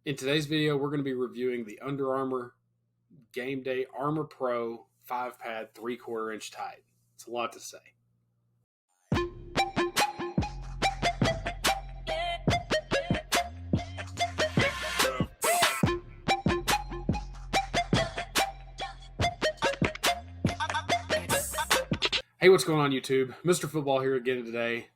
In today's video, we're going to be reviewing the Under Armour Game Day Armor Pro 5-pad 3/4 inch tight. It's a lot to say. Hey, what's going on YouTube? Mr. Football here again today.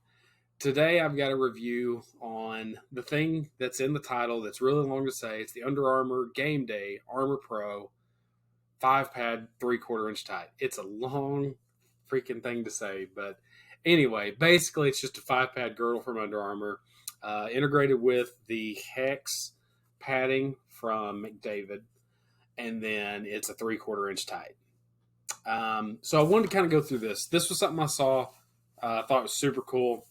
Today I've got a review on the thing that's in the title that's really long to say. It's the Under Armour Game Day Armor Pro 5-pad 3/4 inch tight. It's a long freaking thing to say, but anyway, basically it's just a 5-pad girdle from Under Armour, integrated with the Hex padding from McDavid, and then it's a 3/4 inch tight. So I wanted to kind of go through this. This was something I saw. I thought it was super cool.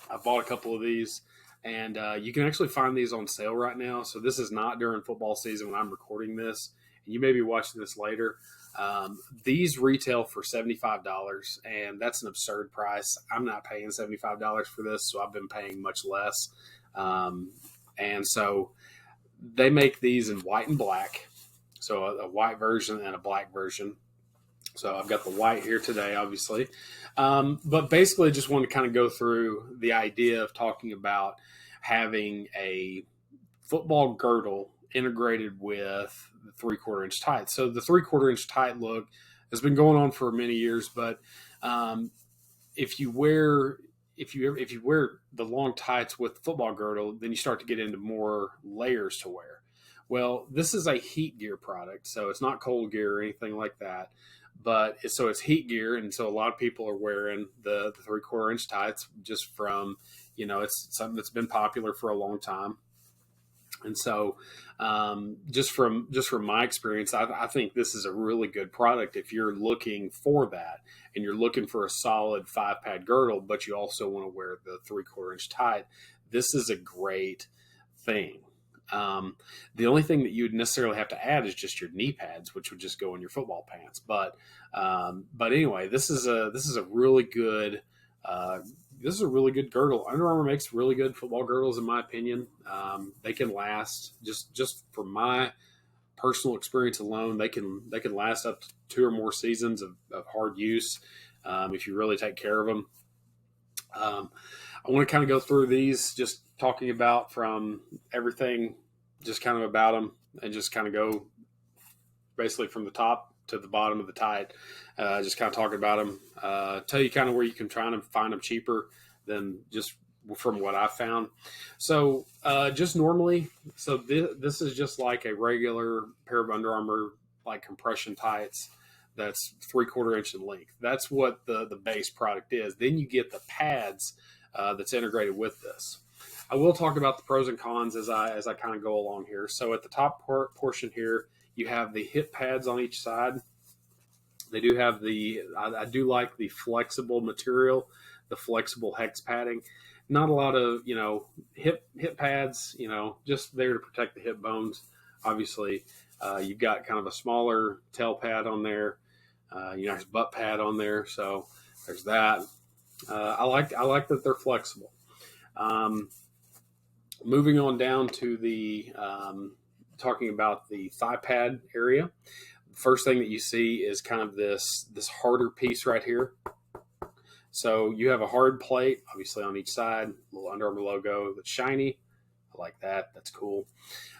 I bought a couple of these, and you can actually find these on sale right now. So this is not during football season when I'm recording this, and you may be watching this later. These retail for $75, and that's an absurd price. I'm not paying $75 for this, so I've been paying much less. And so they make these in white and black, so a white version and a black version. So I've got the white here today, obviously. But basically just want to kind of go through the idea of talking about having a football girdle integrated with the 3/4 inch tight. So the 3/4 inch tight look has been going on for many years, but if you wear the long tights with the football girdle, then you start to get into more layers to wear. Well, this is a heat gear product, so it's not cold gear or anything like that. But it's heat gear, and so a lot of people are wearing the 3/4 inch tights just from, it's something that's been popular for a long time. And so, just from my experience, I think this is a really good product if you're looking for that and you're looking for a solid 5-pad girdle, but you also want to wear the 3/4 inch tight. This is a great thing. The only thing that you would necessarily have to add is just your knee pads, which would just go in your football pants. But anyway, this is a really good girdle. Under Armour makes really good football girdles, in my opinion. They can last just from my personal experience alone. They can last up to 2 or more seasons of hard use if you really take care of them. I want to kind of go through these, just talking about from everything, just kind of about them, and just kind of go basically from the top to the bottom of the tight, just kind of talking about them, tell you kind of where you can try and find them cheaper than just from what I found. So just normally, so this is just like a regular pair of Under Armour like compression tights that's 3/4 inch in length. That's what the base product is. Then you get the pads that's integrated with this. I will talk about the pros and cons as I kind of go along here. So at the top portion here, you have the hip pads on each side. They do have I do like the flexible material, the flexible hex padding. Not a lot of, hip pads, just there to protect the hip bones. Obviously, you've got kind of a smaller tail pad on there, nice butt pad on there. So there's that. I like that they're flexible. Moving on down to the talking about the thigh pad area. The first thing that you see is kind of this harder piece right here. So you have a hard plate, obviously on each side, little Under Armour logo that's shiny. I like that. That's cool.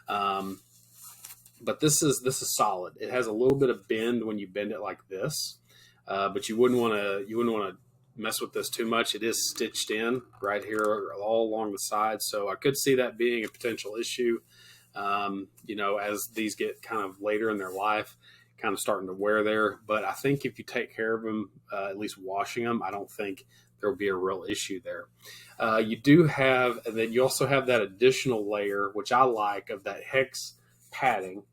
But this is solid. It has a little bit of bend when you bend it like this, but you wouldn't want to mess with this too much. It is stitched in right here all along the side, so I could see that being a potential issue. As these get kind of later in their life, kind of starting to wear there. But I think if you take care of them, at least washing them, I don't think there will be a real issue there. You do have, and then you also have that additional layer, which I like, of that hex padding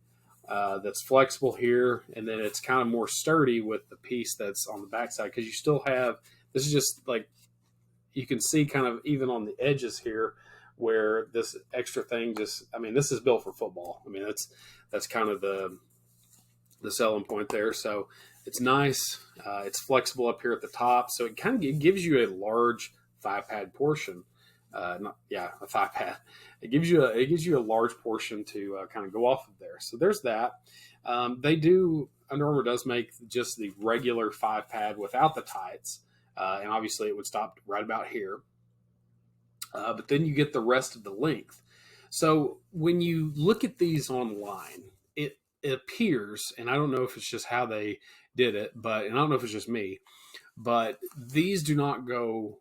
that's flexible here, and then it's kind of more sturdy with the piece that's on the backside, because you still have, this is just like, you can see kind of even on the edges here where this extra thing this is built for football. I mean, that's kind of the selling point there. So it's nice. It's flexible up here at the top. So it kind of gives you a large 5-pad portion A thigh pad. It gives you a large portion to kind of go off of there. So there's that. Under Armour does make just the regular 5 pad without the tights, and obviously it would stop right about here. But then you get the rest of the length. So when you look at these online, it appears, and I don't know if it's just how they did it, and I don't know if it's just me, but these do not go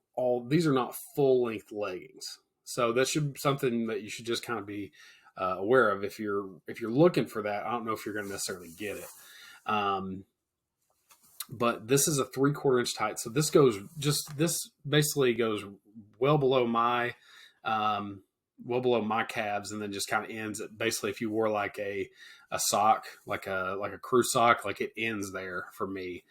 these are not full length leggings. So that should be something that you should just kind of be aware of if you're looking for that. I don't know if you're going to necessarily get it. But this is a 3/4 inch tight. So this basically goes well below my calves, and then just kind of ends at basically if you wore like a sock, like a crew sock, like it ends there for me.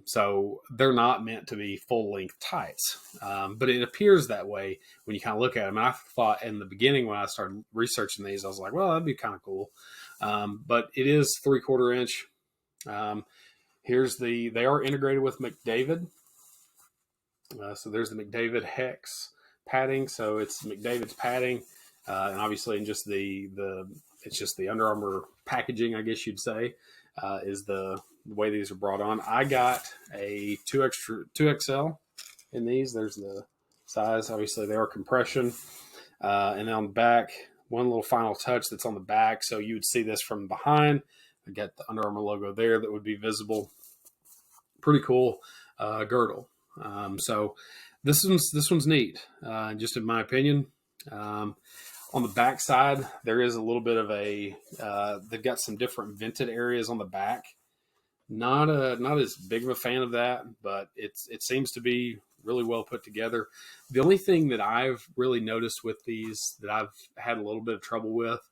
So they're not meant to be full length tights, but it appears that way when you kind of look at them. And I thought in the beginning when I started researching these, I was like, well, that'd be kind of cool. But it is 3/4 inch. They are integrated with McDavid. So there's the McDavid Hex padding. So it's McDavid's padding, and obviously in just it's just the Under Armour packaging, I guess you'd say, is the way these are brought on. I got a 2XL in these. There's the size. Obviously they are compression, and then on the back, one little final touch that's on the back. So you would see this from behind. I got the Under Armour logo there that would be visible. Pretty cool girdle. So this one's neat, just in my opinion. On the back side, there is a little bit of they've got some different vented areas on the back. Not as big of a fan of that, but it seems to be really well put together. The only thing that I've really noticed with these that I've had a little bit of trouble with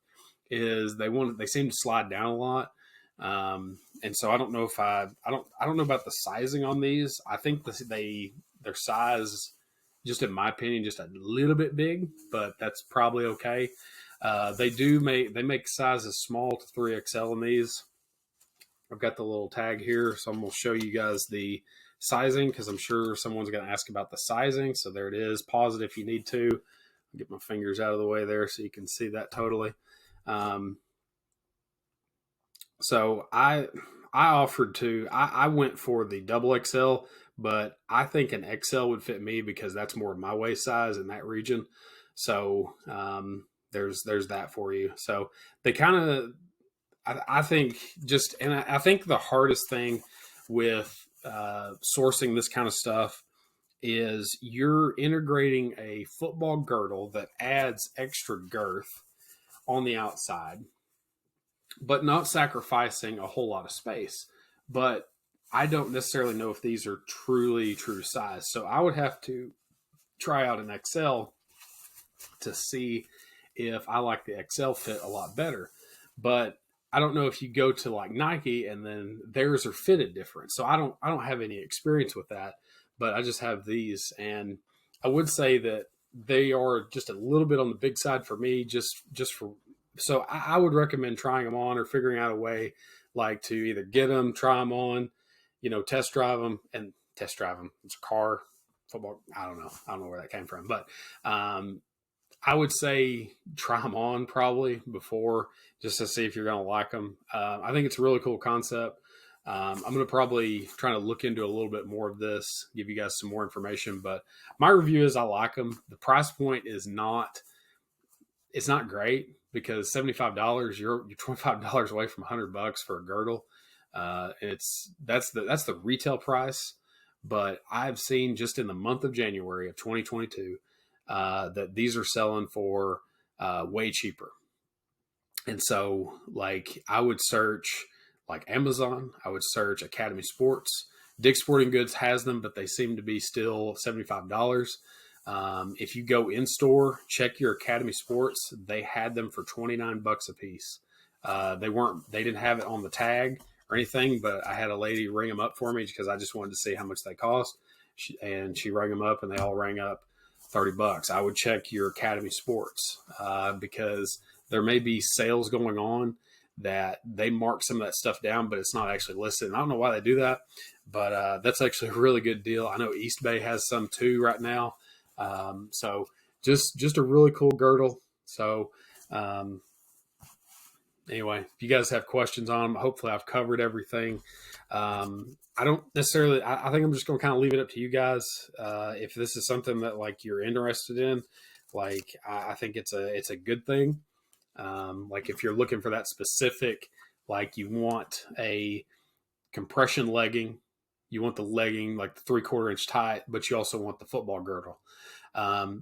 is they seem to slide down a lot. And so I don't know if I don't know about the sizing on these. I think their size, just in my opinion, just a little bit big, but that's probably okay. They make sizes small to 3XL in these. I've got the little tag here, so I'm going to show you guys the sizing because I'm sure someone's going to ask about the sizing. So there it is. Pause it if you need to. I'll get my fingers out of the way there so you can see that totally. So I went for the double XL, but I think an XL would fit me because that's more of my waist size in that region. So there's that for you. So they kind of, I think I think the hardest thing with sourcing this kind of stuff is you're integrating a football girdle that adds extra girth on the outside, but not sacrificing a whole lot of space. But I don't necessarily know if these are truly true size. So I would have to try out an XL to see if I like the XL fit a lot better. But I don't know if you go to like Nike and then theirs are fitted different. So I don't have any experience with that, but I just have these. And I would say that they are just a little bit on the big side for me, so I would recommend trying them on or figuring out a way like to either get them, try them on, test drive them. It's a car, football. I don't know where that came from, but I would say try them on probably before just to see if you're going to like them. I think it's a really cool concept. I'm going to probably try to look into a little bit more of this, give you guys some more information, but my review is I like them. The price point is it's not great because $75, you're $25 away from $100 for a girdle. That's the retail price, but I've seen just in the month of January of 2022 that these are selling for way cheaper. And so like I would search like Amazon, I would search Academy Sports. Dick's Sporting Goods has them, but they seem to be still $75. If you go in store, check your Academy Sports. They had them for $29 a piece. They didn't have it on the tag or anything, but I had a lady ring them up for me because I just wanted to see how much they cost. She rang them up and they all rang up $30. I would check your Academy Sports because there may be sales going on that they mark some of that stuff down, but it's not actually listed. And I don't know why they do that, but that's actually a really good deal. I know East Bay has some too right now. So just a really cool girdle. So anyway, if you guys have questions on them, hopefully I've covered everything. I don't necessarily. I think I'm just going to kind of leave it up to you guys. If this is something that like you're interested in, like I think it's a good thing. Like if you're looking for that specific, like you want a compression legging, you want the legging like the 3/4 inch tight, but you also want the football girdle.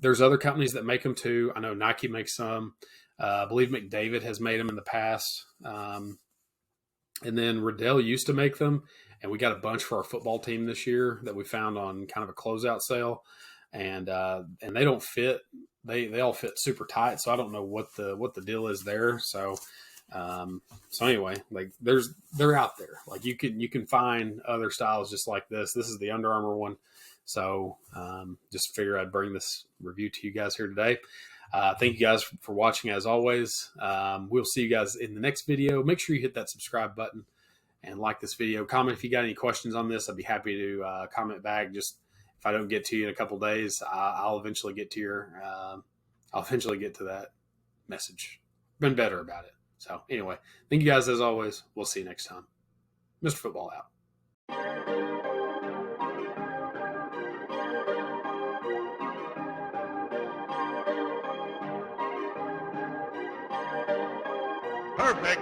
There's other companies that make them too. I know Nike makes some. I believe McDavid has made them in the past. And then Riddell used to make them, and we got a bunch for our football team this year that we found on kind of a closeout sale, and they don't fit. They all fit super tight, so I don't know what the deal is there. So anyway, like they're out there. Like you can find other styles just like this. This is the Under Armour one. So just figure I'd bring this review to you guys here today. Thank you guys for watching as always. We'll see you guys in the next video. Make sure you hit that subscribe button and like this video. Comment if you got any questions on this. I'd be happy to comment back. Just if I don't get to you in a couple days, I'll eventually get to I'll eventually get to that message. Been better about it. So anyway, thank you guys as always. We'll see you next time. Mr. Football out. Perfect.